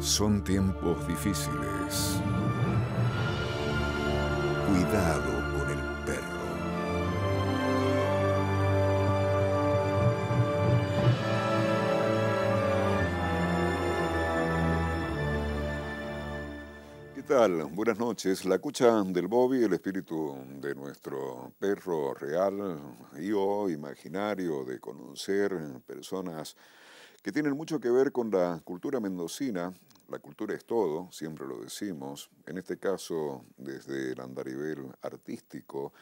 Son tiempos difíciles. Cuidado con el perro. ¿Qué tal? Buenas noches. La cucha del Bobby, el espíritu de nuestro perro real, yo, imaginario, de conocer personas que tienen mucho que ver con la cultura mendocina. La cultura es todo, siempre lo decimos. En este caso, desde el andarivel artístico.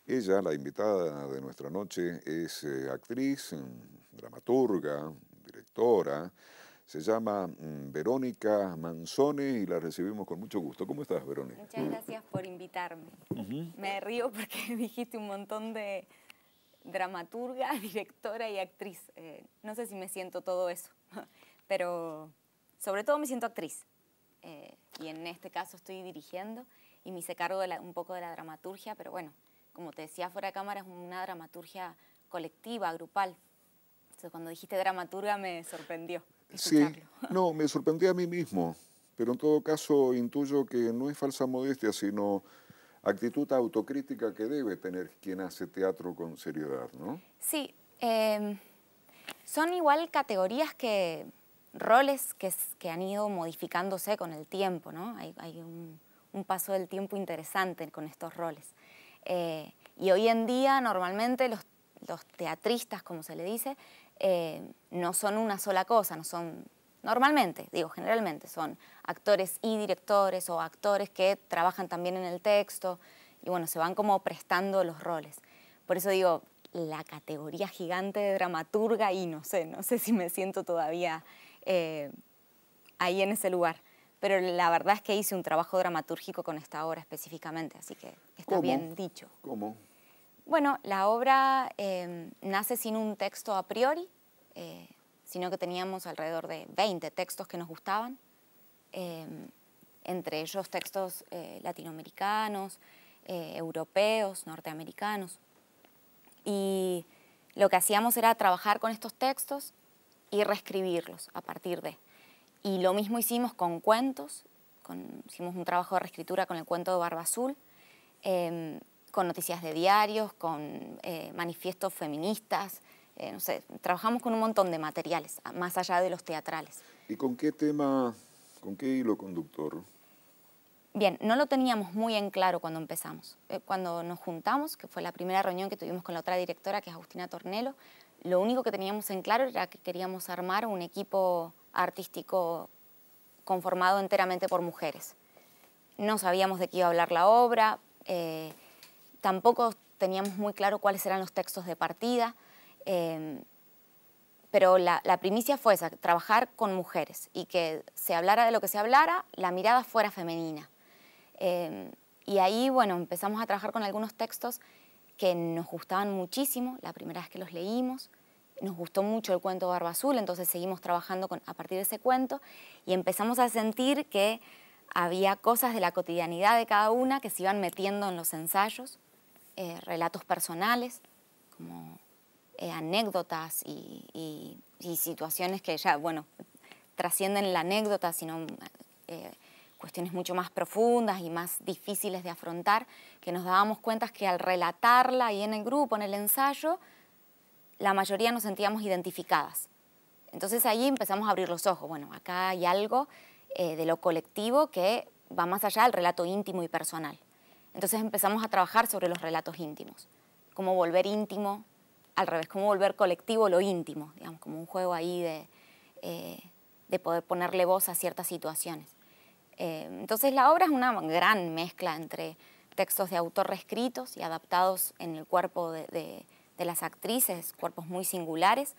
Ella, la invitada de nuestra noche, es actriz, dramaturga, directora. Se llama Verónica Manzone y la recibimos con mucho gusto. ¿Cómo estás, Verónica? Muchas gracias por invitarme. Me río porque dijiste un montón de dramaturga, directora y actriz. No sé si me siento todo eso, pero sobre todo me siento actriz. Y en este caso estoy dirigiendo y me hice cargo de un poco de la dramaturgia, pero bueno, como te decía fuera de cámara, es una dramaturgia colectiva, grupal. Entonces cuando dijiste dramaturga me sorprendió escucharlo. Sí, no, me sorprendí a mí mismo, pero en todo caso intuyo que no es falsa modestia, sino actitud autocrítica que debe tener quien hace teatro con seriedad, ¿no? Sí, son igual categorías roles que han ido modificándose con el tiempo, ¿no? Hay un paso del tiempo interesante con estos roles. Y hoy en día normalmente los teatristas, como se le dice, no son una sola cosa, no son, normalmente, digo generalmente, son actores y directores o actores que trabajan también en el texto y bueno, se van como prestando los roles. Por eso digo, la categoría gigante de dramaturga y no sé si me siento todavía ahí en ese lugar. Pero la verdad es que hice un trabajo dramatúrgico con esta obra específicamente, así que está ¿Cómo? bien dicho. ¿Cómo? Bueno, la obra nace sin un texto a priori, sino que teníamos alrededor de 20 textos que nos gustaban, entre ellos textos latinoamericanos, europeos, norteamericanos. Y lo que hacíamos era trabajar con estos textos y reescribirlos a partir de. Y lo mismo hicimos con cuentos, hicimos un trabajo de reescritura con el cuento de Barba Azul, con noticias de diarios, con manifiestos feministas, no sé, trabajamos con un montón de materiales, más allá de los teatrales. ¿Y con qué tema, con qué hilo conductor? Bien, no lo teníamos muy en claro cuando empezamos. Cuando nos juntamos, que fue la primera reunión que tuvimos con la otra directora, que es Agustina Tornelo, lo único que teníamos en claro era que queríamos armar un equipo artístico conformado enteramente por mujeres. No sabíamos de qué iba a hablar la obra, tampoco teníamos muy claro cuáles eran los textos de partida, pero la primicia fue esa, trabajar con mujeres y que se hablara de lo que se hablara, la mirada fuera femenina. Y ahí, bueno, empezamos a trabajar con algunos textos que nos gustaban muchísimo, la primera vez que los leímos, nos gustó mucho el cuento Barba Azul, entonces seguimos trabajando a partir de ese cuento y empezamos a sentir que había cosas de la cotidianidad de cada una que se iban metiendo en los ensayos, relatos personales, como anécdotas y situaciones que ya, bueno, trascienden la anécdota, sino cuestiones mucho más profundas y más difíciles de afrontar, que nos dábamos cuenta que al relatarla ahí en el grupo, en el ensayo, la mayoría nos sentíamos identificadas. Entonces ahí empezamos a abrir los ojos. Bueno, acá hay algo de lo colectivo que va más allá del relato íntimo y personal. Entonces empezamos a trabajar sobre los relatos íntimos. Cómo volver íntimo, al revés, cómo volver colectivo lo íntimo, digamos, como un juego ahí de poder ponerle voz a ciertas situaciones. Entonces la obra es una gran mezcla entre textos de autor reescritos y adaptados en el cuerpo de las actrices, cuerpos muy singulares,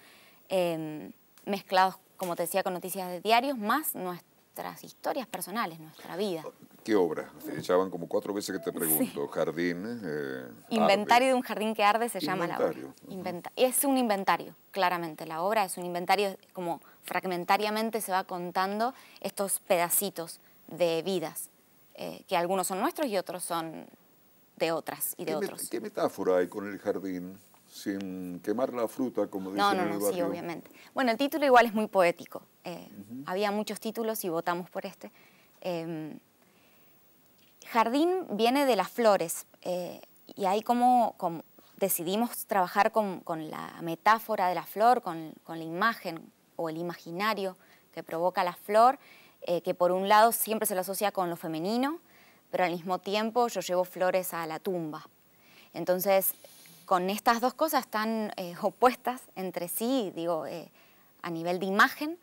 mezclados, como te decía, con noticias de diarios, más nuestras historias personales, nuestra vida. ¿Qué obra? Ya van como 4 veces que te pregunto. Sí. Jardín, Inventario arde. de un jardín que arde se llama la obra. Es un inventario, claramente. La obra es un inventario, como fragmentariamente se va contando estos pedacitos de vidas, que algunos son nuestros y otros son de otras y de otros. ¿Qué metáfora hay con el jardín? sin quemar la fruta, como No, dicen no, en el no, sí, barrio. obviamente. Bueno, el título igual es muy poético. Había muchos títulos y votamos por este. Jardín viene de las flores y ahí como decidimos trabajar con la metáfora de la flor, con la imagen o el imaginario que provoca la flor, que por un lado siempre se lo asocia con lo femenino, pero al mismo tiempo yo llevo flores a la tumba. Entonces, con estas dos cosas tan opuestas entre sí, digo, a nivel de imagen,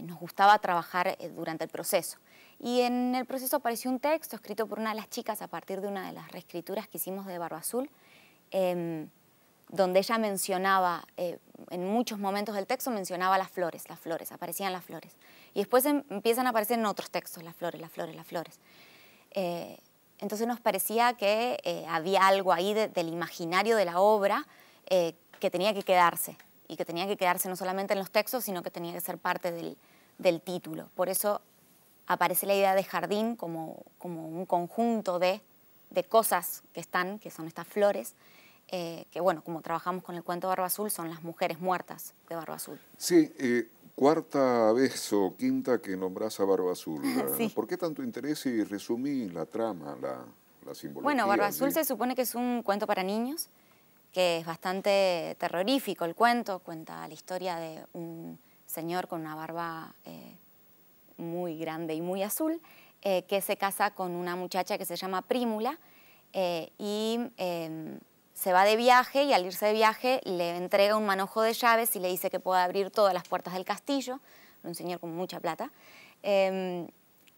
nos gustaba trabajar durante el proceso. Y en el proceso apareció un texto escrito por una de las chicas a partir de una de las reescrituras que hicimos de Barba Azul, donde ella mencionaba, en muchos momentos del texto mencionaba las flores, aparecían las flores. Y después empiezan a aparecer en otros textos las flores, las flores, las flores. Entonces nos parecía que había algo ahí del imaginario de la obra que tenía que quedarse, y que tenía que quedarse no solamente en los textos, sino que tenía que ser parte del título. Por eso aparece la idea de jardín como un conjunto de cosas que son estas flores, que bueno, como trabajamos con el cuento de Barba Azul, son las mujeres muertas de Barba Azul. Sí, cuarta vez o quinta que nombras a Barba Azul. Sí. ¿Por qué tanto interés? Y resumí la trama, la simbología. Bueno, Barba Azul allí. se supone que es un cuento para niños, que es bastante terrorífico el cuento. Cuenta la historia de un señor con una barba muy grande y muy azul, que se casa con una muchacha que se llama Prímula, y se va de viaje, y al irse de viaje le entrega un manojo de llaves y le dice que puede abrir todas las puertas del castillo, un señor con mucha plata,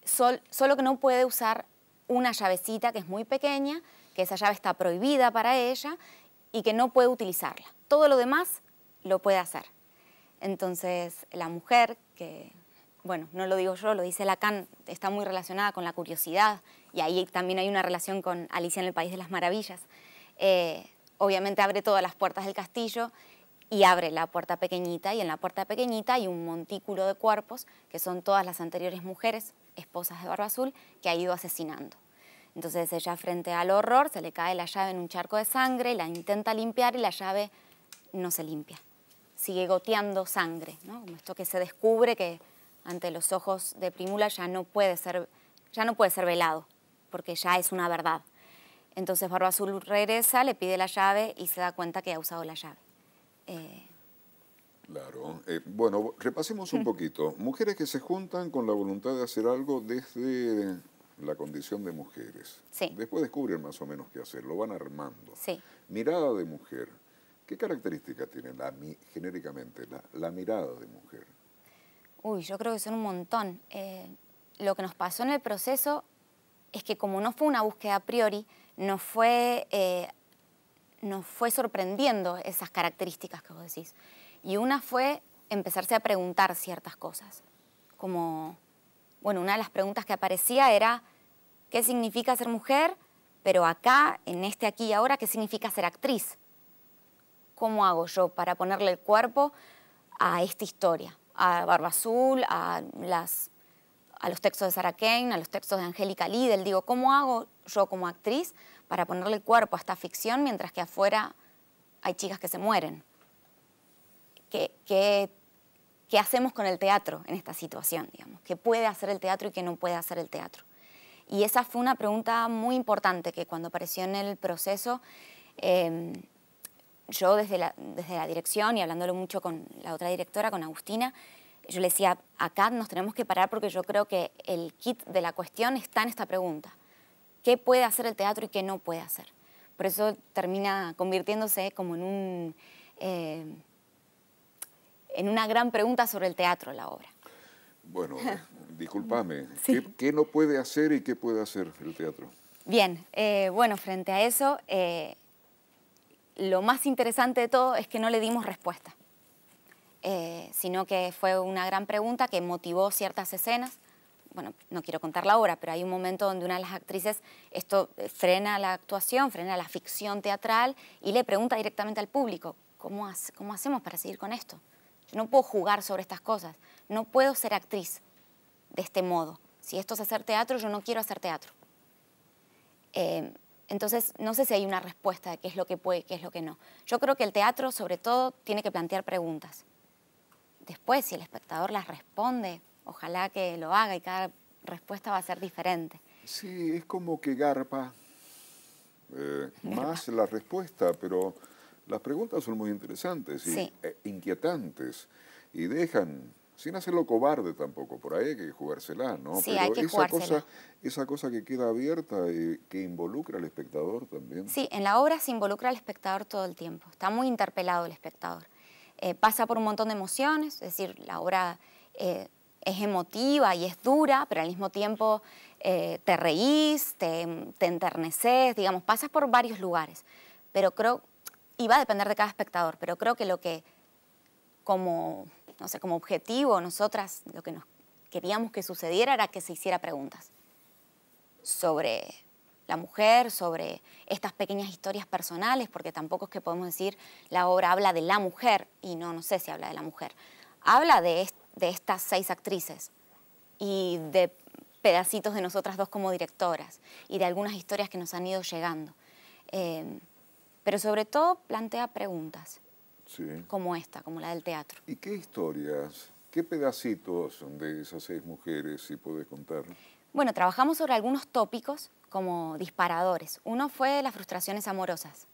solo que no puede usar una llavecita que es muy pequeña, que esa llave está prohibida para ella y que no puede utilizarla. Todo lo demás lo puede hacer. Entonces la mujer, que bueno, no lo digo yo, lo dice Lacan, está muy relacionada con la curiosidad, y ahí también hay una relación con Alicia en el País de las Maravillas. Obviamente abre todas las puertas del castillo y abre la puerta pequeñita, y en la puerta pequeñita hay un montículo de cuerpos que son todas las anteriores mujeres, esposas de Barba Azul, que ha ido asesinando. Entonces ella, frente al horror, se le cae la llave en un charco de sangre, la intenta limpiar y la llave no se limpia. Sigue goteando sangre, ¿no? Como esto que se descubre que ante los ojos de Prímula ya no puede ser velado, porque ya es una verdad. Entonces Barba Azul regresa, le pide la llave y se da cuenta que ha usado la llave. Claro. Bueno, repasemos un poquito. Mujeres que se juntan con la voluntad de hacer algo desde la condición de mujeres. Sí. Después descubren más o menos qué hacer, lo van armando. Sí. Mirada de mujer. ¿Qué características tiene genéricamente la mirada de mujer? Uy, yo creo que son un montón. Lo que nos pasó en el proceso es que, como no fue una búsqueda a priori, nos fue sorprendiendo esas características que vos decís. Y una fue empezarse a preguntar ciertas cosas. Como, bueno, una de las preguntas que aparecía era, ¿qué significa ser mujer? Pero acá, en este aquí y ahora, ¿qué significa ser actriz? ¿Cómo hago yo para ponerle el cuerpo a esta historia? A Barba Azul, a los textos de Sarah Kane, a los textos de Angélica Lidl. Digo, ¿cómo hago yo como actriz para ponerle el cuerpo a esta ficción mientras que afuera hay chicas que se mueren? ¿Qué hacemos con el teatro en esta situación, digamos? ¿Qué puede hacer el teatro y qué no puede hacer el teatro? Y esa fue una pregunta muy importante que, cuando apareció en el proceso, yo desde la dirección, y hablándolo mucho con la otra directora, con Agustina, yo le decía, acá nos tenemos que parar, porque yo creo que el kit de la cuestión está en esta pregunta. ¿Qué puede hacer el teatro y qué no puede hacer? Por eso termina convirtiéndose como en una gran pregunta sobre el teatro, la obra. Bueno, discúlpame, Sí. ¿qué no puede hacer y qué puede hacer el teatro? Bien, bueno, frente a eso, lo más interesante de todo es que no le dimos respuesta, sino que fue una gran pregunta que motivó ciertas escenas. Bueno, no quiero contar la obra, pero hay un momento donde una de las actrices frena la actuación, frena la ficción teatral y le pregunta directamente al público, ¿cómo hacemos para seguir con esto? Yo no puedo jugar sobre estas cosas, no puedo ser actriz de este modo. Si esto es hacer teatro, yo no quiero hacer teatro. Entonces, no sé si hay una respuesta de qué es lo que puede y qué es lo que no. Yo creo que el teatro, sobre todo, tiene que plantear preguntas. Después, si el espectador las responde, ojalá que lo haga y cada respuesta va a ser diferente. Sí, es como que garpa más la respuesta, pero las preguntas son muy interesantes y Sí, inquietantes y dejan, sin hacerlo cobarde tampoco, por ahí hay que jugársela, ¿no? sí, hay Pero que jugársela. esa cosa que queda abierta y que involucra al espectador también. Sí, en la obra se involucra al espectador todo el tiempo, está muy interpelado el espectador. Pasa por un montón de emociones, es decir, la obra es emotiva y es dura, pero al mismo tiempo te reís, te enterneces, digamos, pasas por varios lugares. Pero creo, y va a depender de cada espectador, pero creo que lo que como, no sé, como objetivo nosotras, lo que nos queríamos que sucediera era que se hiciera preguntas sobre la mujer, sobre estas pequeñas historias personales, porque tampoco es que podemos decir la obra habla de la mujer, y no sé si habla de la mujer. Habla de estas 6 actrices y de pedacitos de nosotras dos como directoras y de algunas historias que nos han ido llegando. Pero sobre todo plantea preguntas Sí. como esta, como la del teatro. ¿Y qué historias, qué pedacitos de esas 6 mujeres, si puedes contar? Bueno, trabajamos sobre algunos tópicos como disparadores. Uno fue las frustraciones amorosas.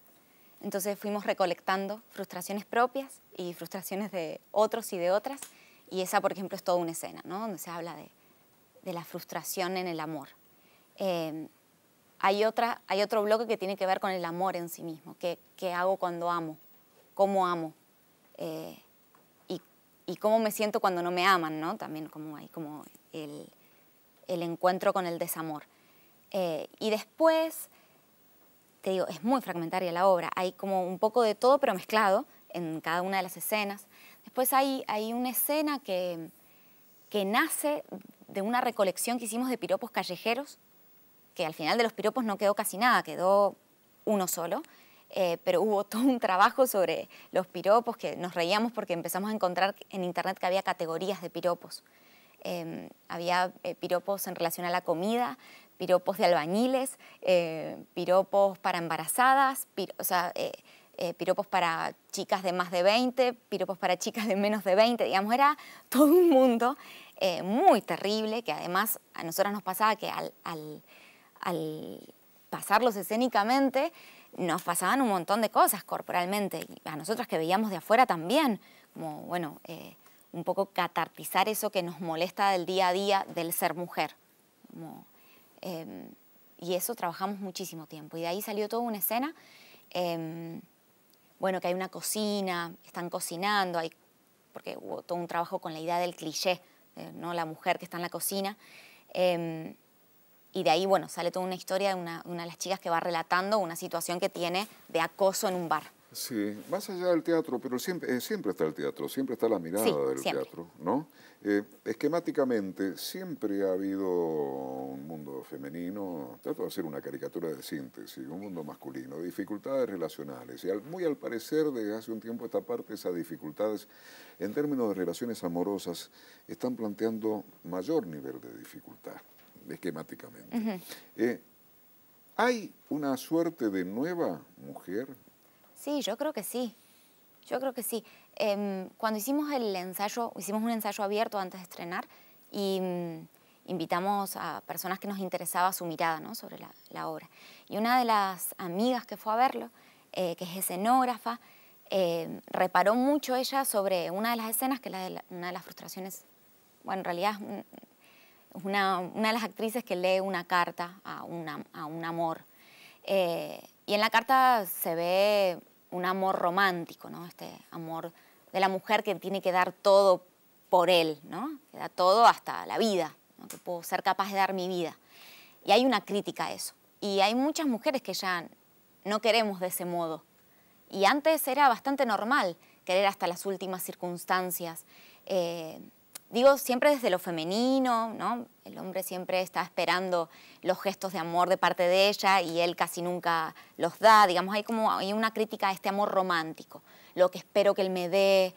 Entonces fuimos recolectando frustraciones propias y frustraciones de otros y de otras. Y esa, por ejemplo, es toda una escena, ¿no? Donde se habla de la frustración en el amor. Hay otro bloque que tiene que ver con el amor en sí mismo. ¿Qué hago cuando amo? ¿Cómo amo? Y cómo me siento cuando no me aman, ¿no? También como hay como el encuentro con el desamor. Y después, te digo, es muy fragmentaria la obra. Hay como un poco de todo, pero mezclado en cada una de las escenas. Después hay una escena que nace de una recolección que hicimos de piropos callejeros, que al final de los piropos no quedó casi nada, quedó uno solo, pero hubo todo un trabajo sobre los piropos que nos reíamos porque empezamos a encontrar en internet que había categorías de piropos. Había piropos en relación a la comida, piropos de albañiles, piropos para embarazadas, piropos para chicas de más de 20, piropos para chicas de menos de 20, digamos, era todo un mundo muy terrible, que además a nosotras nos pasaba que al pasarlos escénicamente nos pasaban un montón de cosas corporalmente, y a nosotras que veíamos de afuera también, como, bueno, un poco catartizar eso que nos molesta del día a día del ser mujer. Y eso trabajamos muchísimo tiempo. Y de ahí salió toda una escena, bueno, que hay una cocina, están cocinando, porque hubo todo un trabajo con la idea del cliché, ¿no? La mujer que está en la cocina. Y de ahí, bueno, sale toda una historia de una de las chicas que va relatando una situación que tiene de acoso en un bar. Sí, más allá del teatro, pero siempre está el teatro, siempre está la mirada Sí, del siempre. teatro, ¿no? Esquemáticamente, siempre ha habido un mundo femenino, trato de hacer una caricatura de síntesis, un mundo masculino, dificultades relacionales, y muy al parecer, desde hace un tiempo a esta parte, esas dificultades, en términos de relaciones amorosas, están planteando mayor nivel de dificultad, esquemáticamente. ¿Hay una suerte de nueva mujer? Sí, yo creo que sí. Yo creo que sí. Cuando hicimos el ensayo, hicimos un ensayo abierto antes de estrenar y invitamos a personas que nos interesaba su mirada, ¿no? Sobre la obra. Y una de las amigas que fue a verlo, que es escenógrafa, reparó mucho ella sobre una de las escenas, que es una de las frustraciones, bueno, en realidad es una de las actrices que lee una carta a un amor. Y en la carta se ve un amor romántico, ¿no? Este amor de la mujer que tiene que dar todo por él, ¿no? Que da todo hasta la vida, ¿no? Que puedo ser capaz de dar mi vida. Y hay una crítica a eso. Y hay muchas mujeres que ya no queremos de ese modo. Y antes era bastante normal querer hasta las últimas circunstancias. Digo, siempre desde lo femenino, ¿no? El hombre siempre está esperando los gestos de amor de parte de ella y él casi nunca los da. Digamos, hay una crítica a este amor romántico. Lo que espero que él me dé,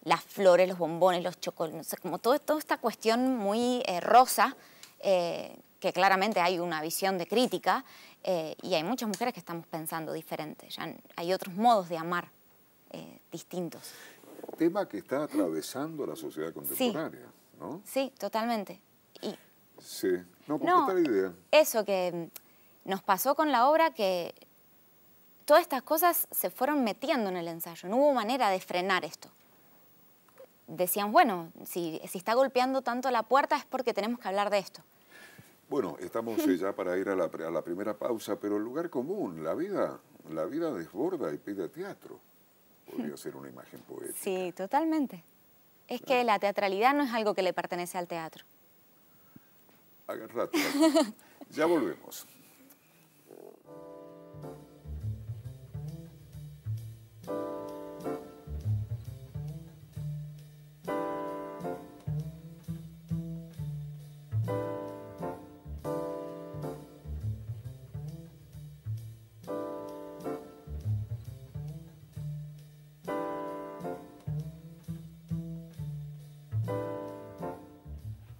las flores, los bombones, los chocolates, no sé, como toda esta cuestión muy rosa, que claramente hay una visión de crítica y hay muchas mujeres que estamos pensando diferente. Ya hay otros modos de amar distintos. Tema que está atravesando la sociedad contemporánea, ¿no? Sí, totalmente. Y, Sí. No, completa la idea. eso que nos pasó con la obra, que todas estas cosas se fueron metiendo en el ensayo. No hubo manera de frenar esto. Decían, bueno, si está golpeando tanto la puerta es porque tenemos que hablar de esto. Bueno, estamos ya para ir a la primera pausa, pero el lugar común, la vida desborda y pide teatro. Podría ser una imagen poética. Sí, totalmente. Es que la teatralidad no es algo que le pertenece al teatro. Agarrate. Ya volvemos.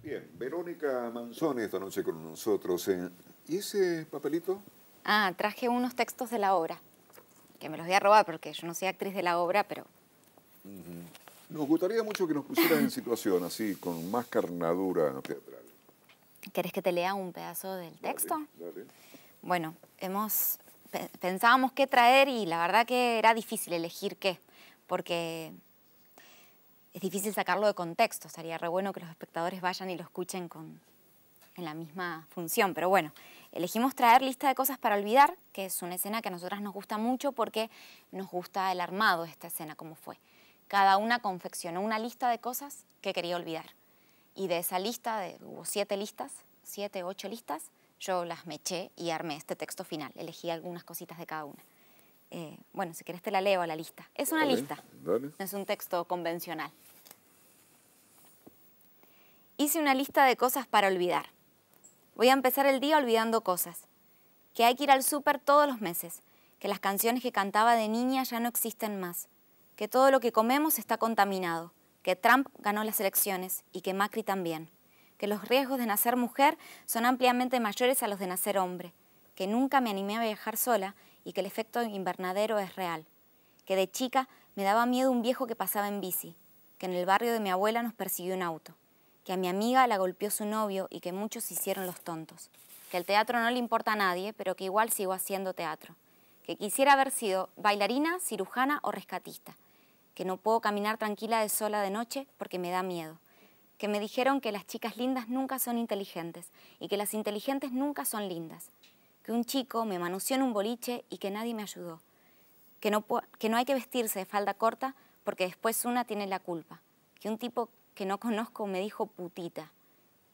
Bien, Verónica Manzoni esta noche con nosotros. ¿Y ese papelito? Ah, traje unos textos de la obra, que me los voy a robar porque yo no soy actriz de la obra, pero... Nos gustaría mucho que nos pusieras en situación, así, con más carnadura teatral. ¿Querés que te lea un pedazo del texto? Dale. Bueno, pensábamos qué traer y la verdad que era difícil elegir qué, porque es difícil sacarlo de contexto. Estaría re bueno que los espectadores vayan y lo escuchen en la misma función. Pero bueno, elegimos traer Lista de cosas para olvidar, que es una escena que a nosotras nos gusta mucho porque nos gusta el armado de esta escena, como fue. Cada una confeccionó una lista de cosas que quería olvidar. Y de esa lista, hubo 7 listas, 7, 8 listas, yo las meché y armé este texto final. Elegí algunas cositas de cada una. Bueno, si querés te la leo a la lista. Es una lista, Dale. no es un texto convencional. Hice una lista de cosas para olvidar. Voy a empezar el día olvidando cosas. Que hay que ir al súper todos los meses. Que las canciones que cantaba de niña ya no existen más. Que todo lo que comemos está contaminado. Que Trump ganó las elecciones y que Macri también. Que los riesgos de nacer mujer son ampliamente mayores a los de nacer hombre. Que nunca me animé a viajar sola y que el efecto invernadero es real. Que de chica me daba miedo un viejo que pasaba en bici. Que en el barrio de mi abuela nos persiguió un auto. Que a mi amiga la golpeó su novio y que muchos se hicieron los tontos. Que el teatro no le importa a nadie, pero que igual sigo haciendo teatro. Que quisiera haber sido bailarina, cirujana o rescatista. Que no puedo caminar tranquila de sola de noche porque me da miedo. Que me dijeron que las chicas lindas nunca son inteligentes y que las inteligentes nunca son lindas. Que un chico me manoseó en un boliche y que nadie me ayudó. Que no hay que vestirse de falda corta porque después una tiene la culpa. Que un tipo que no conozco me dijo putita.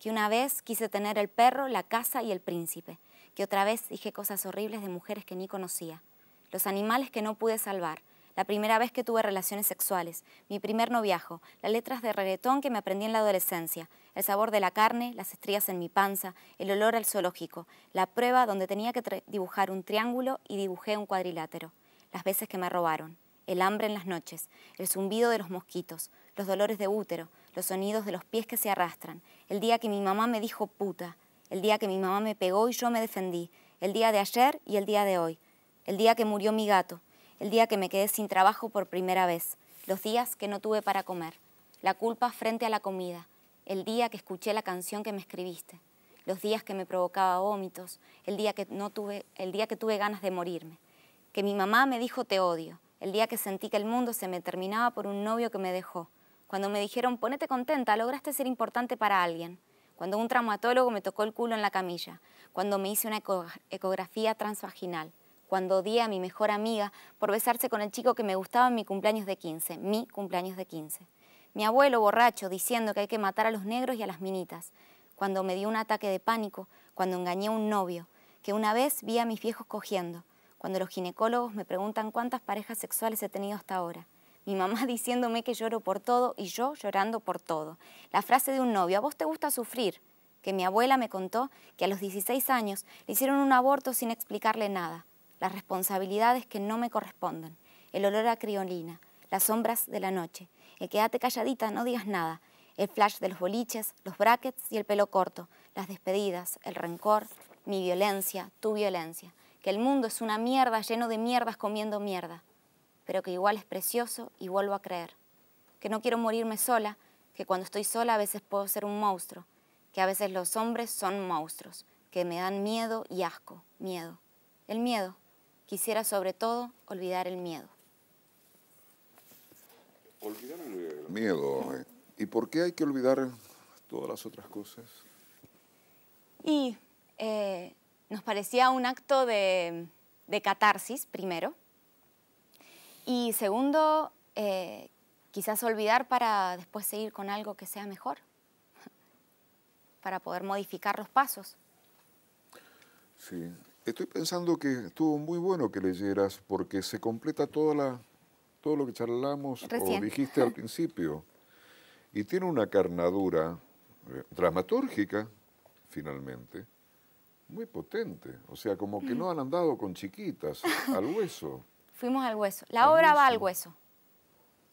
Que una vez quise tener el perro, la casa y el príncipe. Que otra vez dije cosas horribles de mujeres que ni conocía. Los animales que no pude salvar. La primera vez que tuve relaciones sexuales, mi primer noviazgo, las letras de reggaetón que me aprendí en la adolescencia, el sabor de la carne, las estrías en mi panza, el olor al zoológico, la prueba donde tenía que dibujar un triángulo y dibujé un cuadrilátero, las veces que me robaron, el hambre en las noches, el zumbido de los mosquitos, los dolores de útero, los sonidos de los pies que se arrastran, el día que mi mamá me dijo puta, el día que mi mamá me pegó y yo me defendí, el día de ayer y el día de hoy, el día que murió mi gato, el día que me quedé sin trabajo por primera vez, los días que no tuve para comer, la culpa frente a la comida, el día que escuché la canción que me escribiste, los días que me provocaba vómitos, el día que tuve ganas de morirme, que mi mamá me dijo te odio, el día que sentí que el mundo se me terminaba por un novio que me dejó, cuando me dijeron ponete contenta, lograste ser importante para alguien, cuando un traumatólogo me tocó el culo en la camilla, cuando me hice una ecografía transvaginal, cuando odié a mi mejor amiga por besarse con el chico que me gustaba en mi cumpleaños de 15, mi cumpleaños de 15. Mi abuelo borracho diciendo que hay que matar a los negros y a las minitas, cuando me dio un ataque de pánico, cuando engañé a un novio, que una vez vi a mis viejos cogiendo, cuando los ginecólogos me preguntan cuántas parejas sexuales he tenido hasta ahora. Mi mamá diciéndome que lloro por todo y yo llorando por todo. La frase de un novio, ¿a vos te gusta sufrir? Que mi abuela me contó que a los 16 años le hicieron un aborto sin explicarle nada. Las responsabilidades que no me corresponden, el olor a criolina, las sombras de la noche, el quédate calladita, no digas nada, El flash de los boliches, los brackets y el pelo corto, las despedidas, el rencor, mi violencia, tu violencia. Que el mundo es una mierda lleno de mierdas comiendo mierda, pero que igual es precioso y vuelvo a creer. Que no quiero morirme sola, que cuando estoy sola a veces puedo ser un monstruo, que a veces los hombres son monstruos, que me dan miedo y asco, miedo. El miedo. Quisiera sobre todo olvidar el miedo. Olvidar el miedo. ¿Y por qué hay que olvidar todas las otras cosas? Y nos parecía un acto de catarsis, primero. Y segundo, quizás olvidar para después seguir con algo que sea mejor, para poder modificar los pasos. Sí, estoy pensando que estuvo muy bueno que leyeras porque se completa todo lo que charlamos o Recién. dijiste al principio. Y tiene una carnadura dramatúrgica, finalmente, muy potente. O sea, como que no han andado con chiquitas, al hueso. Fuimos al hueso. La Al obra va hueso. al hueso.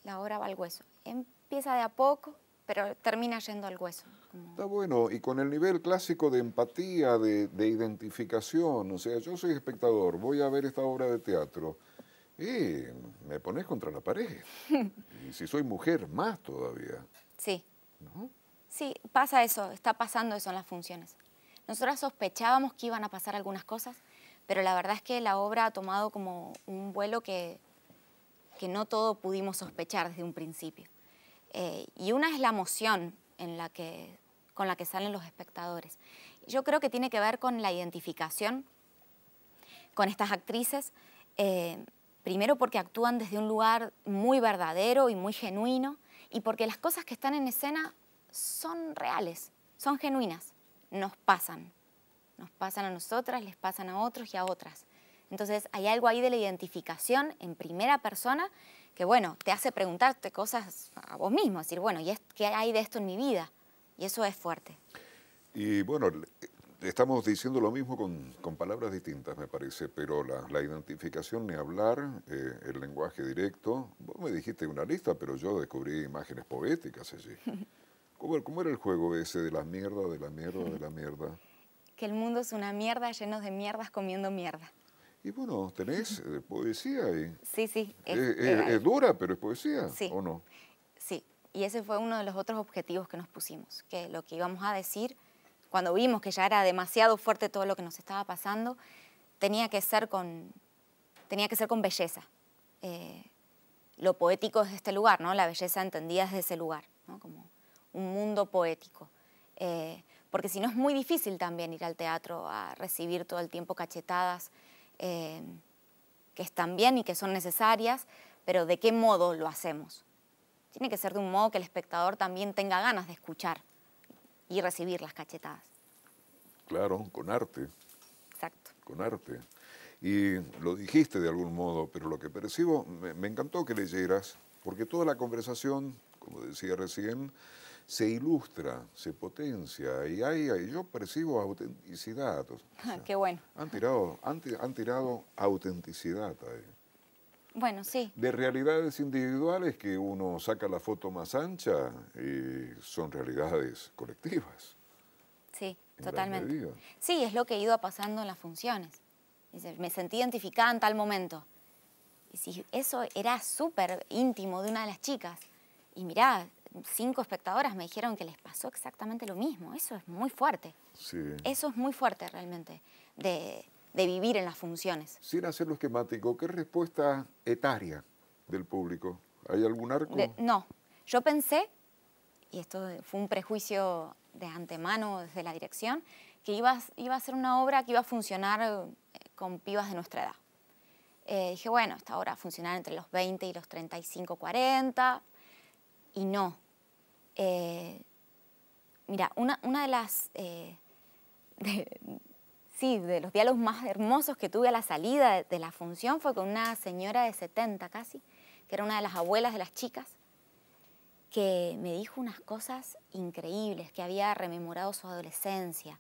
La obra va al hueso. Empieza de a poco, pero termina yendo al hueso. Está bueno, y con el nivel clásico de empatía, de identificación, o sea, yo soy espectador, voy a ver esta obra de teatro y me pones contra la pared. Y si soy mujer, más todavía. Sí. ¿No? Sí, pasa eso, está pasando eso en las funciones. Nosotras sospechábamos que iban a pasar algunas cosas, pero la verdad es que la obra ha tomado como un vuelo que no todo pudimos sospechar desde un principio. Y una es la emoción con la que salen los espectadores. Yo creo que tiene que ver con la identificación con estas actrices, primero porque actúan desde un lugar muy verdadero y muy genuino, y porque las cosas que están en escena son reales, son genuinas, nos pasan a nosotras, les pasan a otros y a otras. Entonces hay algo ahí de la identificación en primera persona que, bueno, te hace preguntarte cosas a vos mismo, decir, bueno, ¿y qué hay de esto en mi vida? Y eso es fuerte. Y bueno, estamos diciendo lo mismo con palabras distintas, me parece, pero la identificación ni hablar, el lenguaje directo. Vos me dijiste una lista, pero yo descubrí imágenes poéticas allí. ¿Cómo era el juego ese de la mierda, de la mierda, de la mierda? Que el mundo es una mierda lleno de mierdas comiendo mierda. Y bueno, tenés poesía ahí. Sí, sí. Es dura, pero es poesía, Sí, ¿o no? sí. Y ese fue uno de los otros objetivos que nos pusimos, que lo que íbamos a decir, cuando vimos que ya era demasiado fuerte todo lo que nos estaba pasando, tenía que ser con belleza. Lo poético es este lugar, ¿no? La belleza entendida desde ese lugar, ¿no? Como un mundo poético. Porque si no es muy difícil también ir al teatro a recibir todo el tiempo cachetadas, que están bien y que son necesarias, pero ¿de qué modo lo hacemos? Tiene que ser de un modo que el espectador también tenga ganas de escuchar y recibir las cachetadas. Claro, con arte. Exacto. Con arte. Y lo dijiste de algún modo, pero lo que percibo, me encantó que leyeras, porque toda la conversación, como decía recién, se ilustra, se potencia, y yo percibo autenticidad. O sea, Qué bueno. han tirado autenticidad ahí. Bueno, sí. De realidades individuales que uno saca la foto más ancha y son realidades colectivas. Sí, en gran totalmente. medida. Sí, es lo que iba pasando en las funciones. Dice, me sentí identificada en tal momento. Y si eso era súper íntimo de una de las chicas. Y mirá, 5 espectadoras me dijeron que les pasó exactamente lo mismo. Eso es muy fuerte. Sí. Eso es muy fuerte realmente, de vivir en las funciones. Sin hacerlo esquemático, ¿qué respuesta etaria del público? ¿Hay algún arco? No, yo pensé, y esto fue un prejuicio de antemano desde la dirección, que iba a ser una obra que iba a funcionar con pibas de nuestra edad. Dije, bueno, esta obra va a funcionar entre los 20 y los 35, 40, y no. Mira, una de las... de los diálogos más hermosos que tuve a la salida de la función fue con una señora de 70 casi, que era una de las abuelas de las chicas, que me dijo unas cosas increíbles, que había rememorado su adolescencia,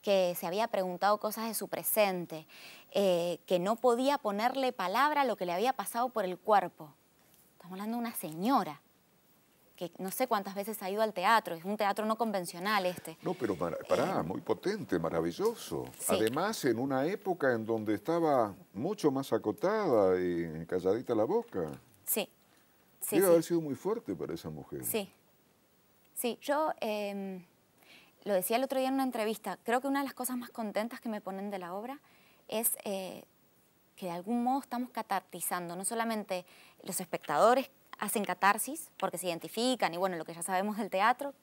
que se había preguntado cosas de su presente, que no podía ponerle palabra a lo que le había pasado por el cuerpo. Estamos hablando de una señora que no sé cuántas veces ha ido al teatro, es un teatro no convencional este. No, pero pará, muy potente, maravilloso. Sí. Además, en una época en donde estaba mucho más acotada y calladita la boca. Sí, sí, Debe sí. haber sido muy fuerte para esa mujer. Sí, sí. Yo lo decía el otro día en una entrevista, creo que una de las cosas más contentas que me ponen de la obra es que de algún modo estamos catartizando, no solamente los espectadores hacen catarsis porque se identifican y bueno, lo que ya sabemos del teatro,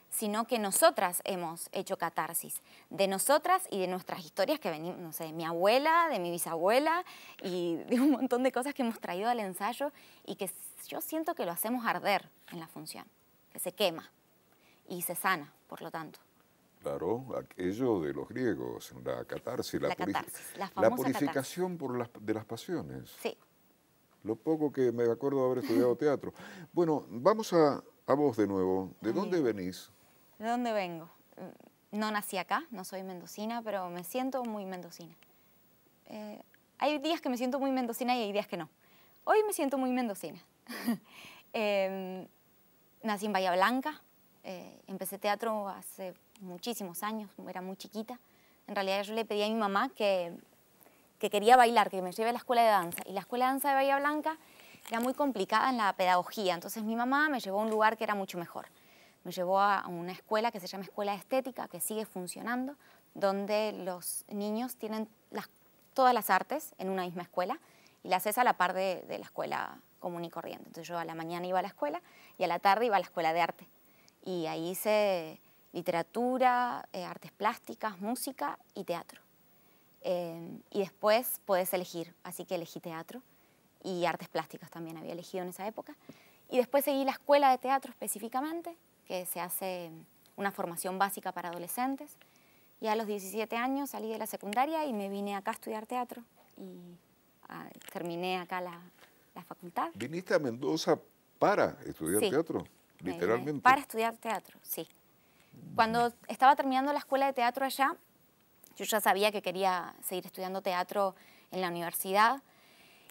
sino que nosotras hemos hecho catarsis, de nosotras y de nuestras historias que venimos, no sé, de mi abuela, de mi bisabuela y de un montón de cosas que hemos traído al ensayo y que yo siento que lo hacemos arder en la función, que se quema y se sana, por lo tanto. Claro, aquello de los griegos, la catarsis, La catarsis, la la famosa purificación de las pasiones. Sí. Lo poco que me acuerdo de haber estudiado teatro. Bueno, vamos a vos de nuevo. ¿De dónde venís? ¿De dónde vengo? No nací acá, no soy mendocina, pero me siento muy mendocina. Hay días que me siento muy mendocina y hay días que no. Hoy me siento muy mendocina. Nací en Bahía Blanca, empecé teatro hace muchísimos años, era muy chiquita. En realidad yo le pedí a mi mamá que quería bailar, que me lleve a la escuela de danza. Y la escuela de danza de Bahía Blanca era muy complicada en la pedagogía, entonces mi mamá me llevó a un lugar que era mucho mejor. Me llevó a una escuela que se llama Escuela de Estética, que sigue funcionando, donde los niños tienen todas las artes en una misma escuela y las haces a la par de la escuela común y corriente. Entonces yo a la mañana iba a la escuela y a la tarde iba a la escuela de arte. Y ahí hice literatura, artes plásticas, música y teatro. Y después podés elegir, así que elegí teatro y artes plásticas también había elegido en esa época. Y después seguí la escuela de teatro específicamente, que se hace una formación básica para adolescentes. Y a los 17 años salí de la secundaria y me vine acá a estudiar teatro y terminé acá la facultad. ¿Viniste a Mendoza para estudiar Sí, teatro? Literalmente. Para estudiar teatro, sí. Cuando estaba terminando la escuela de teatro allá, yo ya sabía que quería seguir estudiando teatro en la universidad.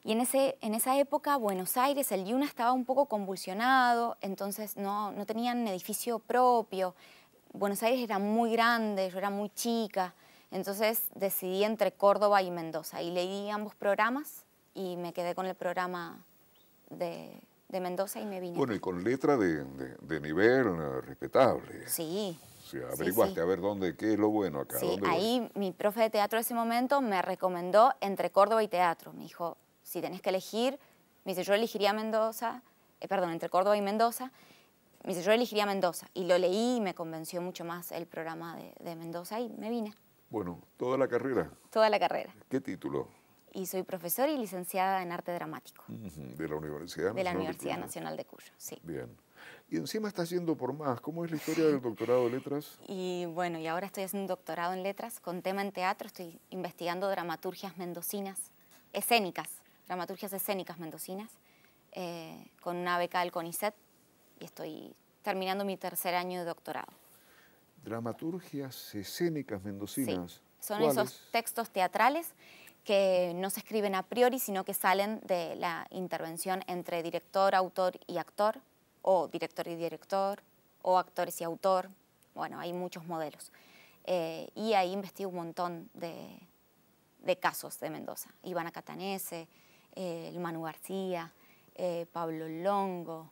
Y en esa época, Buenos Aires, el IUNA estaba un poco convulsionado, entonces no tenían edificio propio. Buenos Aires era muy grande, yo era muy chica, entonces decidí entre Córdoba y Mendoza. Y leí ambos programas y me quedé con el programa de Mendoza y me vine. Bueno, acá. y con letra de nivel respetable. Sí. O sea, averiguaste a ver qué es lo bueno acá. Sí, ¿Dónde ahí voy? mi profe de teatro de ese momento me recomendó entre Córdoba y teatro. Me dijo, si tenés que elegir, me dice, yo elegiría Mendoza, entre Córdoba y Mendoza. Me dice, yo elegiría Mendoza. Y lo leí y me convenció mucho más el programa de Mendoza y me vine. Bueno, toda la carrera. Toda la carrera. ¿Qué título? Y soy profesora y licenciada en arte dramático. De la Universidad Nacional De la Universidad de Cuyo. Nacional de Cuyo, sí. Bien. Y encima estás yendo por más. ¿Cómo es la historia del doctorado de letras? Y bueno, y ahora estoy haciendo un doctorado en letras con tema en teatro. Estoy investigando dramaturgias mendocinas, escénicas, dramaturgias escénicas mendocinas, con una beca del CONICET. Y estoy terminando mi tercer año de doctorado. Dramaturgias escénicas mendocinas. Sí, son ¿Cuáles? esos textos teatrales que no se escriben a priori, sino que salen de la intervención entre director, autor y actor, o director y director, o actores y autor. Bueno, hay muchos modelos. Y ahí investigo un montón de casos de Mendoza. Ivana Catanese, el Manu García, Pablo Longo,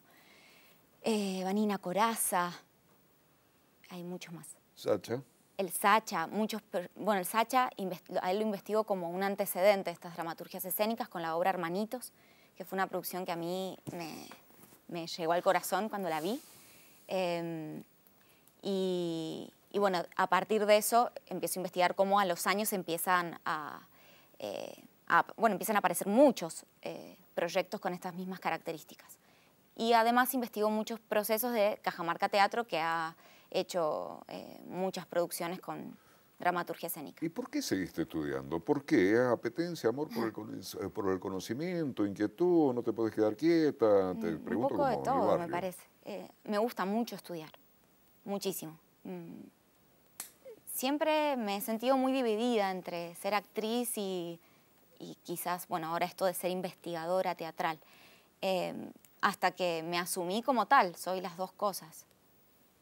Vanina Corazza, hay muchos más. Sacha. El Sacha, el Sacha, a él lo investigo como un antecedente de estas dramaturgias escénicas con la obra Hermanitos, que fue una producción que a mí me llegó al corazón cuando la vi. Y bueno, a partir de eso empiezo a investigar cómo a los años empiezan empiezan a aparecer muchos proyectos con estas mismas características. Y además investigo muchos procesos de Cajamarca Teatro, que ha hecho muchas producciones con dramaturgia escénica. ¿Y por qué seguiste estudiando? ¿Por qué? ¿Apetencia, amor por el conocimiento, inquietud, no te puedes quedar quieta? Te Un pregunto poco de como en el todo, me barrio. parece. Me gusta mucho estudiar, muchísimo. Siempre me he sentido muy dividida entre ser actriz y quizás, bueno, ahora esto de ser investigadora teatral. hasta que me asumí como tal, soy las dos cosas.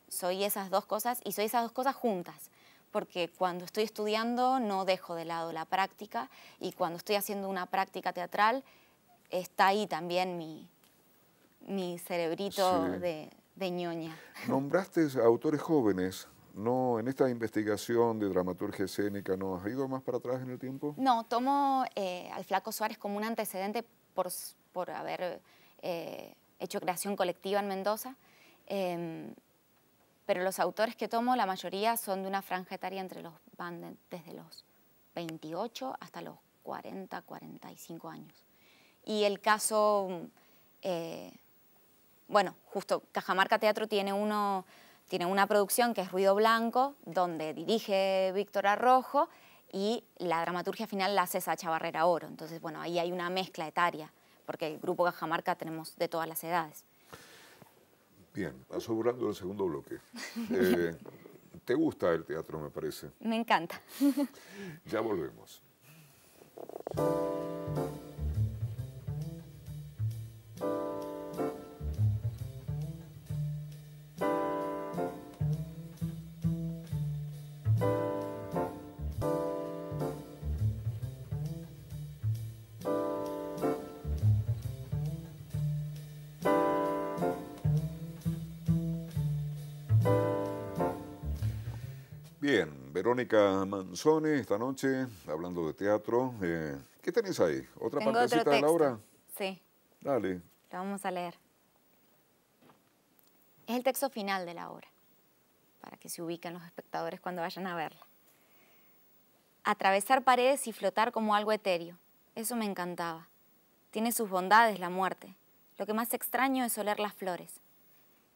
Soy esas dos cosas y soy esas dos cosas juntas, porque cuando estoy estudiando no dejo de lado la práctica y cuando estoy haciendo una práctica teatral está ahí también mi cerebrito Sí. de ñoña. Nombraste a autores jóvenes, ¿no? En esta investigación de dramaturgia escénica, ¿no has ido más para atrás en el tiempo? No, tomo al Flaco Suárez como un antecedente por haber hecho creación colectiva en Mendoza, pero los autores que tomo, la mayoría son de una franja etaria desde los 28 hasta los 40, 45 años. Y el caso, bueno, justo Cajamarca Teatro tiene una producción que es Ruido Blanco, donde dirige Víctor Arrojo y la dramaturgia final la hace Sacha Barrera Oro. Entonces, bueno, ahí hay una mezcla etaria, porque el grupo Cajamarca tenemos de todas las edades. Bien, asegurando el segundo bloque. ¿Te gusta el teatro, me parece? Me encanta. Ya volvemos. Bien, Verónica Manzone, esta noche, hablando de teatro. ¿Qué tenés ahí? ¿Otra Tengo otro partecita de la obra? texto. Sí, Dale. lo vamos a leer. Es el texto final de la obra, para que se ubiquen los espectadores cuando vayan a verla. Atravesar paredes y flotar como algo etéreo. Eso me encantaba. Tiene sus bondades la muerte. Lo que más extraño es oler las flores.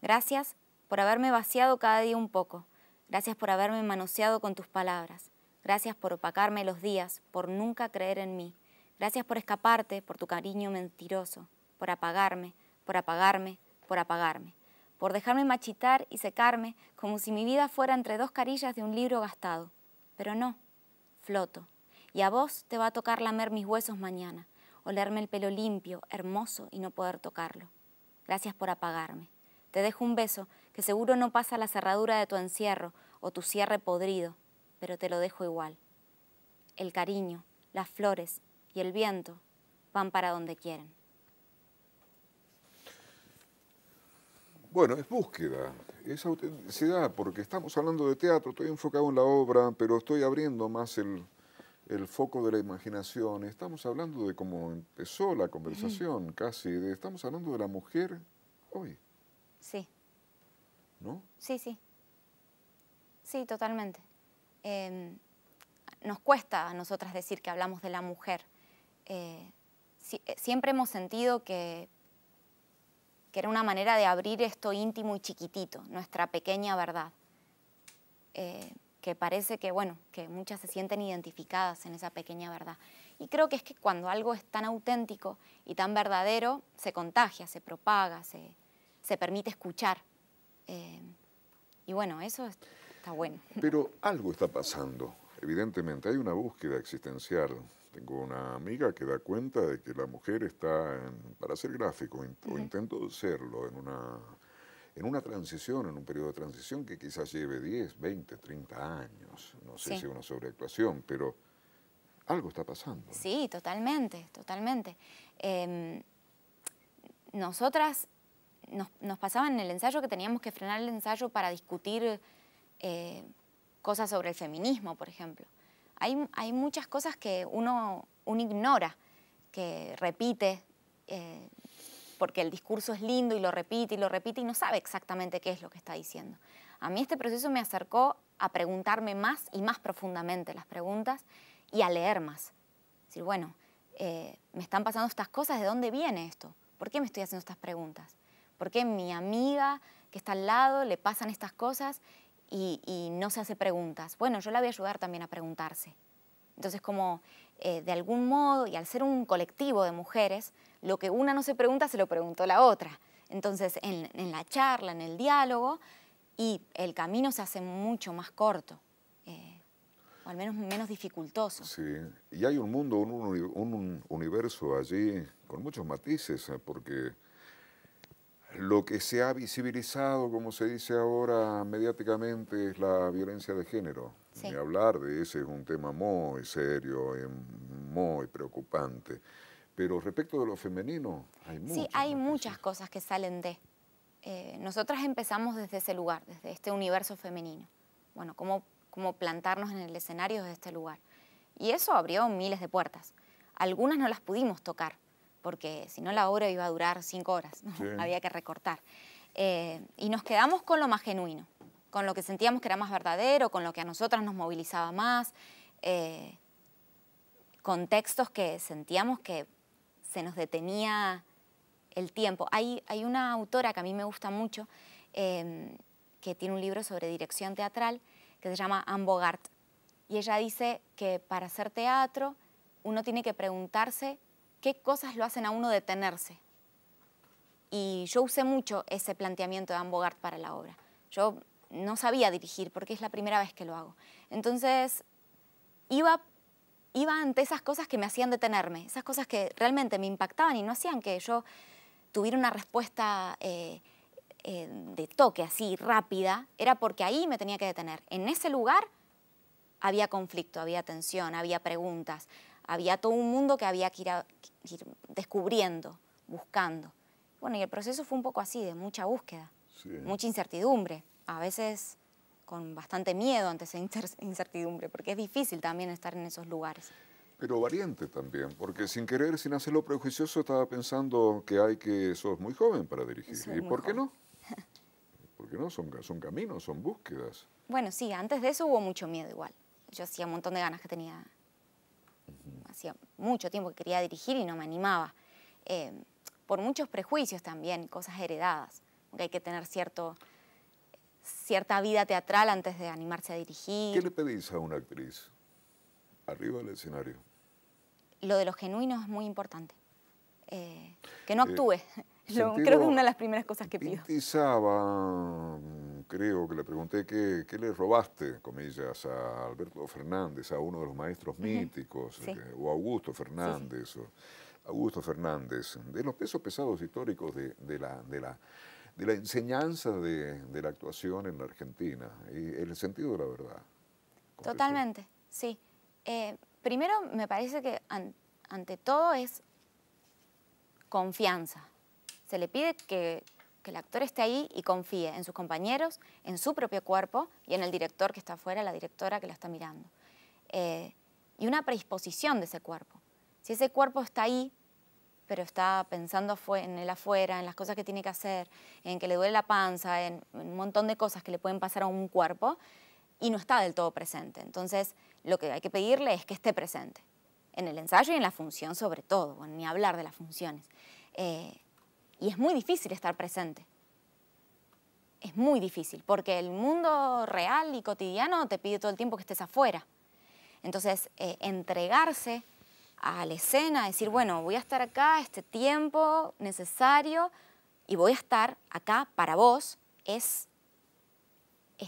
Gracias por haberme vaciado cada día un poco. Gracias por haberme manoseado con tus palabras. Gracias por opacarme los días, por nunca creer en mí. Gracias por escaparte, por tu cariño mentiroso, por apagarme, por apagarme, por apagarme. Por dejarme machitar y secarme como si mi vida fuera entre dos carillas de un libro gastado. Pero no, floto. Y a vos te va a tocar lamer mis huesos mañana, olerme el pelo limpio, hermoso y no poder tocarlo. Gracias por apagarme. Te dejo un beso que seguro no pasa la cerradura de tu encierro o tu cierre podrido, pero te lo dejo igual. El cariño, las flores y el viento van para donde quieren. Bueno, es búsqueda, es autenticidad, porque estamos hablando de teatro, estoy enfocado en la obra, pero estoy abriendo más el foco de la imaginación. Estamos hablando de cómo empezó la conversación, casi, estamos hablando de la mujer hoy, Sí, ¿no? sí, sí. Sí, totalmente. Nos cuesta a nosotras decir que hablamos de la mujer. Siempre hemos sentido que era una manera de abrir esto íntimo y chiquitito, nuestra pequeña verdad. Que parece que, bueno, que muchas se sienten identificadas en esa pequeña verdad. Y creo que es que cuando algo es tan auténtico y tan verdadero, se contagia, se propaga, se permite escuchar. Y bueno, eso está bueno. Pero algo está pasando, evidentemente, hay una búsqueda existencial. Tengo una amiga que da cuenta de que la mujer está, para ser gráfico, o intento serlo, en una transición, en un periodo de transición que quizás lleve 10, 20, 30 años. No sé Sí. si es una sobreactuación, pero algo está pasando. Sí, totalmente, totalmente. Nosotras nos pasaba en el ensayo que teníamos que frenar el ensayo para discutir cosas sobre el feminismo, por ejemplo. Hay muchas cosas que uno ignora, que repite, porque el discurso es lindo y lo repite y no sabe exactamente qué es lo que está diciendo. A mí este proceso me acercó a preguntarme más y más profundamente las preguntas y a leer más. Decir, bueno, me están pasando estas cosas, ¿de dónde viene esto? ¿Por qué me estoy haciendo estas preguntas? ¿Por qué a mi amiga que está al lado le pasan estas cosas y no se hace preguntas? Bueno, yo la voy a ayudar también a preguntarse. Entonces, como de algún modo, y al ser un colectivo de mujeres, lo que una no se pregunta se lo preguntó la otra. Entonces, en la charla, en el diálogo, y el camino se hace mucho más corto, o al menos menos dificultoso. Sí, y hay un mundo, un universo allí con muchos matices, porque Lo que se ha visibilizado, como se dice ahora mediáticamente, es la violencia de género. Ni Sí, hablar de ese es un tema muy serio y muy preocupante. Pero respecto de lo femenino, hay sí, muchas hay muchas noticias. cosas que salen de. Nosotras empezamos desde ese lugar, desde este universo femenino. Bueno, cómo plantarnos en el escenario desde este lugar. Y eso abrió miles de puertas. Algunas no las pudimos tocar, porque si no la obra iba a durar 5 horas, ¿no? Sí. Había que recortar. Y nos quedamos con lo más genuino, con lo que sentíamos que era más verdadero, con lo que a nosotras nos movilizaba más, con textos que sentíamos que se nos detenía el tiempo. Hay una autora que a mí me gusta mucho, que tiene un libro sobre dirección teatral, que se llama Anne Bogart. Y ella dice que para hacer teatro uno tiene que preguntarse qué cosas lo hacen a uno detenerse. Y yo usé mucho ese planteamiento de Anne Bogart para la obra. Yo no sabía dirigir porque es la primera vez que lo hago. Entonces iba ante esas cosas que me hacían detenerme, esas cosas que realmente me impactaban y no hacían que yo tuviera una respuesta de toque así, rápida, era porque ahí me tenía que detener. En ese lugar había conflicto, había tensión, había preguntas, había todo un mundo que había que ir descubriendo, buscando. Bueno, y el proceso fue un poco así, de mucha búsqueda, Sí. mucha incertidumbre, a veces con bastante miedo ante esa incertidumbre, porque es difícil también estar en esos lugares. Pero valiente también, porque sin querer, sin hacerlo prejuicioso, estaba pensando que sos muy joven para dirigir. Soy ¿Y muy por qué joven. no? ¿Por qué no? Son caminos, son búsquedas. Bueno, sí, antes de eso hubo mucho miedo igual. Yo hacía un montón de ganas que tenía, hacía mucho tiempo que quería dirigir y no me animaba. Por muchos prejuicios también, cosas heredadas, porque hay que tener cierta vida teatral antes de animarse a ¿Qué dirigir. le pedís a una actriz arriba del escenario? Lo de lo genuino es muy importante. Que no Eh, actúe. Creo que es una de las primeras cosas que pido. Pinti Saba, creo que le pregunté qué le robaste, comillas, a Alberto Fernández, a uno de los maestros Ujú. míticos, Sí, o Augusto sí, sí. Fernández, Augusto Fernández, de los pesos pesados históricos de la enseñanza de la actuación en la Argentina, y en el sentido de la verdad. Contestó. Totalmente, sí. Primero, me parece que ante todo es confianza. Se le pide que el actor esté ahí y confíe en sus compañeros, en su propio cuerpo y en el director que está afuera, la directora que la está mirando. Y una predisposición de ese cuerpo. Si ese cuerpo está ahí, pero está pensando en el afuera, en las cosas que tiene que hacer, en que le duele la panza, en un montón de cosas que le pueden pasar a un cuerpo, y no está del todo presente. Entonces, lo que hay que pedirle es que esté presente, en el ensayo y en la función sobre todo, bueno, ni hablar de las funciones. Y es muy difícil estar presente. Es muy difícil, porque el mundo real y cotidiano te pide todo el tiempo que estés afuera. Entonces, entregarse a la escena, decir, bueno, voy a estar acá este tiempo necesario y voy a estar acá para vos, es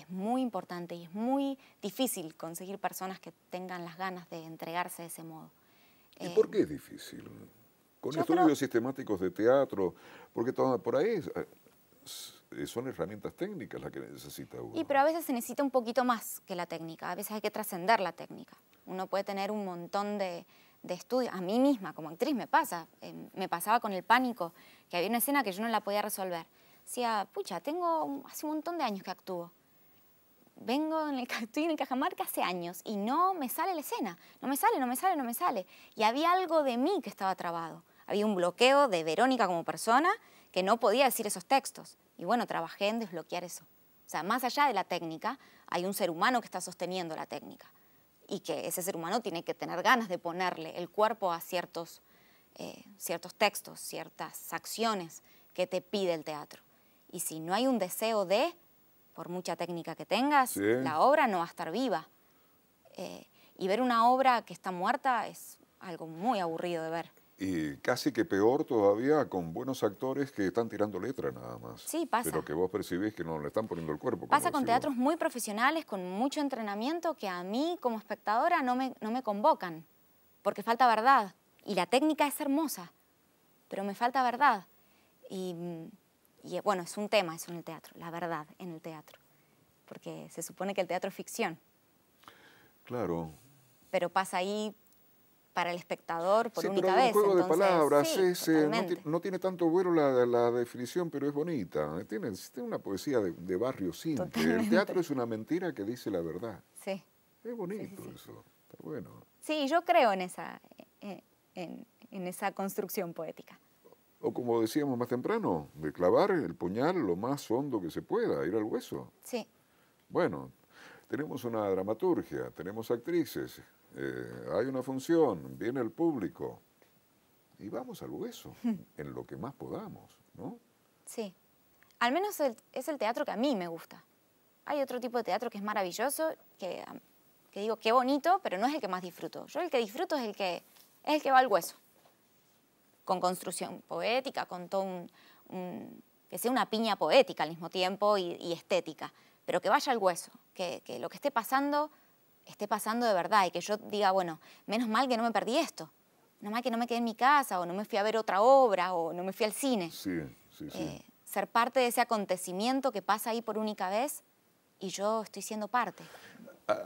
muy importante y es muy difícil conseguir personas que tengan las ganas de entregarse de ese modo. ¿Y Eh, por qué es difícil? Con yo creo, estudios sistemáticos de teatro, porque por ahí son herramientas técnicas las que necesita uno. pero a veces se necesita un poquito más que la técnica, a veces hay que trascender la técnica. Uno puede tener un montón de estudios. A mí misma, como actriz, me pasaba con el pánico, que había una escena que yo no la podía resolver. Decía, pucha, hace un montón de años que actúo. Estoy en el Cajamarca hace años y no me sale la escena. No me sale, no me sale, no me sale. Y había algo de mí que estaba trabado. Había un bloqueo de Verónica como persona que no podía decir esos textos. Y bueno, trabajé en desbloquear eso. O sea, más allá de la técnica, hay un ser humano que está sosteniendo la técnica. Y que ese ser humano tiene que tener ganas de ponerle el cuerpo a ciertos textos, ciertas acciones que te pide el teatro. Y si no hay un deseo por mucha técnica que tengas, Sí. la obra no va a estar viva. Y ver una obra que está muerta es algo muy aburrido de ver. Y casi que peor todavía con buenos actores que están tirando letra nada más. Sí, pasa. Pero que vos percibís que no le están poniendo el cuerpo. Pasa como con decís teatros vos. muy profesionales, con mucho entrenamiento, que a mí como espectadora no me convocan, porque falta verdad. Y la técnica es hermosa, pero me falta verdad. Y y bueno, es un tema eso en el teatro, la verdad en el teatro, porque se supone que el teatro es ficción. Claro. Pero pasa ahí para el espectador por Sí, pero única hay un vez, juego de entonces palabras, sí, no, totalmente. no tiene tanto vuelo la definición, pero es bonita. Tiene una poesía de barrio simple. El teatro Totalmente. es una mentira que dice la verdad. Sí, Es sí, sí, bonito sí. eso, está bueno. Sí, yo creo en esa construcción poética. O como decíamos más temprano, de clavar el puñal lo más hondo que se pueda, ir al hueso. Sí, Bueno, tenemos una dramaturgia, tenemos actrices, hay una función, viene el público y vamos al hueso, en lo que más podamos, ¿no? sí. Al menos es el teatro que a mí me gusta. Hay otro tipo de teatro que es maravilloso, que digo, qué bonito, pero no es el que más disfruto. Yo el que disfruto es el que va al hueso, con construcción poética, con todo que sea una piña poética al mismo tiempo y estética, pero que vaya al hueso, que lo que esté pasando de verdad y que yo diga, bueno, menos mal que no me perdí esto, menos mal que no me quedé en mi casa o no me fui a ver otra obra o no me fui al cine. Sí, sí, sí. Ser parte de ese acontecimiento que pasa ahí por única vez y yo estoy siendo parte.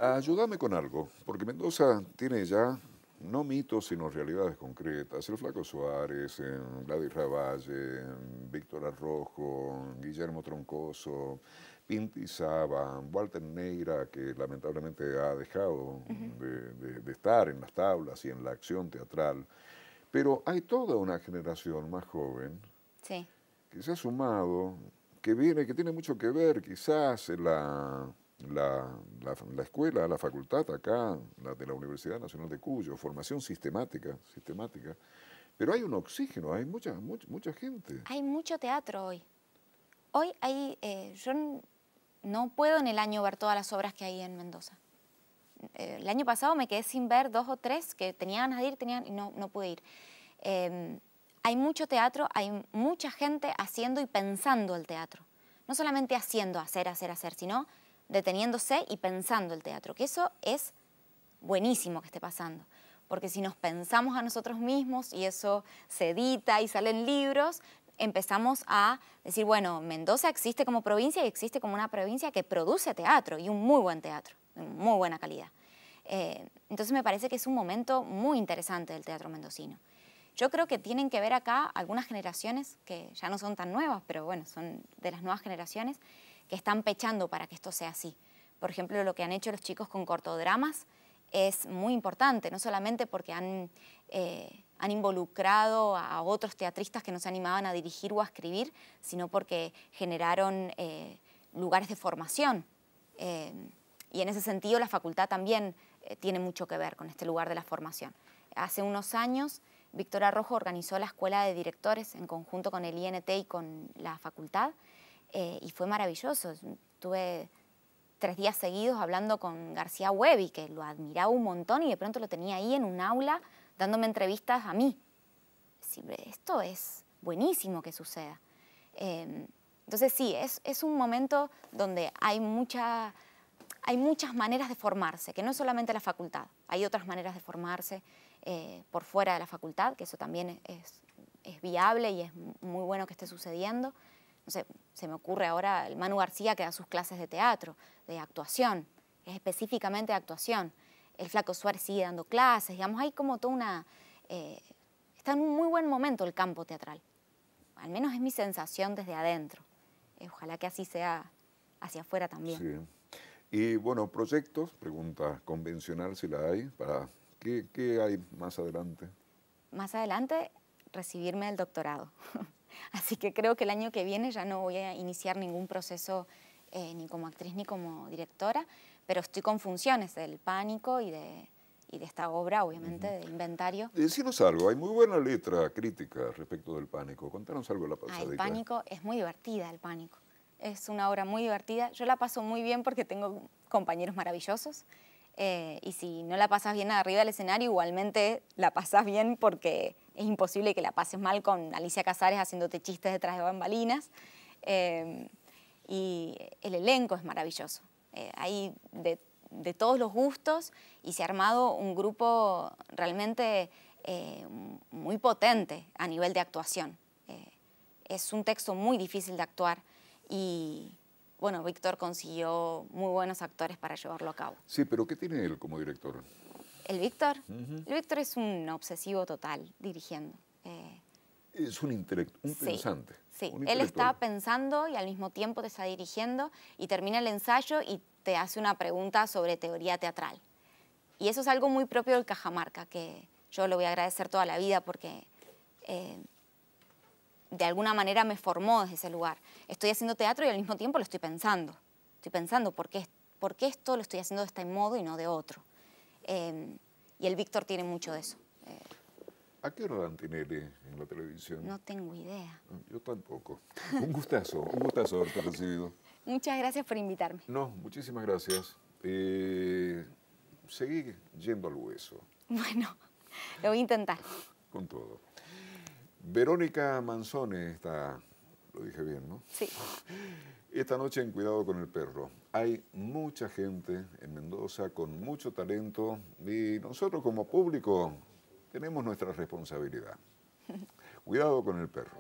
Ayúdame con algo, porque Mendoza tiene ya no mitos, sino realidades concretas. El Flaco Suárez, Gladys Ravalle, Víctor Arrojo, Guillermo Troncoso, Pinti Saba, Walter Neira, que lamentablemente ha dejado de estar en las tablas y en la acción teatral. Pero hay toda una generación más joven Sí, que se ha sumado, que viene, que tiene mucho que ver quizás en la escuela, la facultad acá, la de la Universidad Nacional de Cuyo, formación sistemática, pero hay un oxígeno, hay mucha gente. hay mucho teatro hoy. Hoy yo no puedo en el año ver todas las obras que hay en Mendoza. El año pasado me quedé sin ver 2 o 3 que tenía ganas de ir y no pude ir. Hay mucho teatro, hay mucha gente haciendo y pensando el teatro. No solamente haciendo, hacer, sino deteniéndose y pensando el teatro, que eso es buenísimo que esté pasando. Porque si nos pensamos a nosotros mismos y eso se edita y salen libros, empezamos a decir, bueno, Mendoza existe como provincia y existe como una provincia que produce teatro y un muy buen teatro, de muy buena calidad. Entonces me parece que es un momento muy interesante del teatro mendocino. Yo creo que tienen que ver acá algunas generaciones que ya no son tan nuevas, pero bueno, son de las nuevas generaciones que están pechando para que esto sea así. Por ejemplo, lo que han hecho los chicos con cortodramas es muy importante, no solamente porque han involucrado a otros teatristas que no se animaban a dirigir o a escribir, sino porque generaron lugares de formación. Y en ese sentido la facultad también tiene mucho que ver con este lugar de la formación. Hace unos años Víctor Arrojo organizó la Escuela de Directores en conjunto con el INT y con la facultad y fue maravilloso. Tuve 3 días seguidos hablando con García Huevi, que lo admiraba un montón y de pronto lo tenía ahí en un aula dándome entrevistas a mí. Esto es buenísimo que suceda. Entonces sí, es un momento donde hay muchas maneras de formarse, que no es solamente la facultad, hay otras maneras de formarse por fuera de la facultad, que eso también es viable y es muy bueno que esté sucediendo. No sé, se me ocurre ahora el Manu García que da sus clases de teatro, de actuación, es específicamente de actuación. El Flaco Suárez sigue dando clases, digamos, hay como toda una... está en un muy buen momento el campo teatral, al menos es mi sensación desde adentro. Ojalá que así sea hacia afuera también. Sí. Y bueno, proyectos, pregunta convencional si la hay, para ¿qué hay más adelante? Más adelante, recibirme del doctorado. Así que creo que el año que viene ya no voy a iniciar ningún proceso ni como actriz ni como directora, pero estoy con funciones del Pánico y de esta obra, obviamente, de Inventario. Decinos algo, hay muy buena letra crítica respecto del Pánico. Contanos algo de la El pasadita. Pánico es muy divertida, el Pánico. Es una obra muy divertida. Yo la paso muy bien porque tengo compañeros maravillosos. Y si no la pasas bien arriba del escenario, igualmente la pasas bien porque es imposible que la pases mal con Alicia Casares haciéndote chistes detrás de bambalinas. Y el elenco es maravilloso. Hay de todos los gustos y se ha armado un grupo realmente muy potente a nivel de actuación. es un texto muy difícil de actuar y, bueno, Víctor consiguió muy buenos actores para llevarlo a cabo. Sí, pero ¿qué tiene él como director? ¿El Víctor? El Víctor es un obsesivo total dirigiendo. Es un Sí, pensante. sí. Un Él está intelectual. pensando y al mismo tiempo te está dirigiendo y termina el ensayo y te hace una pregunta sobre teoría teatral. Y eso es algo muy propio del Cajamarca, que yo lo voy a agradecer toda la vida porque de alguna manera me formó desde ese lugar. Estoy haciendo teatro y al mismo tiempo lo estoy pensando. Estoy pensando por qué esto lo estoy haciendo de este modo y no de otro. Y el Víctor tiene mucho de eso. ¿A qué hora dan Tinelli en la televisión? No tengo idea. Yo tampoco. Un gustazo haberte recibido. Muchas gracias por invitarme. No, muchísimas gracias. Seguí yendo al hueso, Bueno, lo voy a intentar. con todo. Verónica Manzone está, lo dije bien, ¿no? Sí. Esta noche en Cuidado con el Perro. Hay mucha gente en Mendoza con mucho talento y nosotros como público tenemos nuestra responsabilidad. Cuidado con el perro.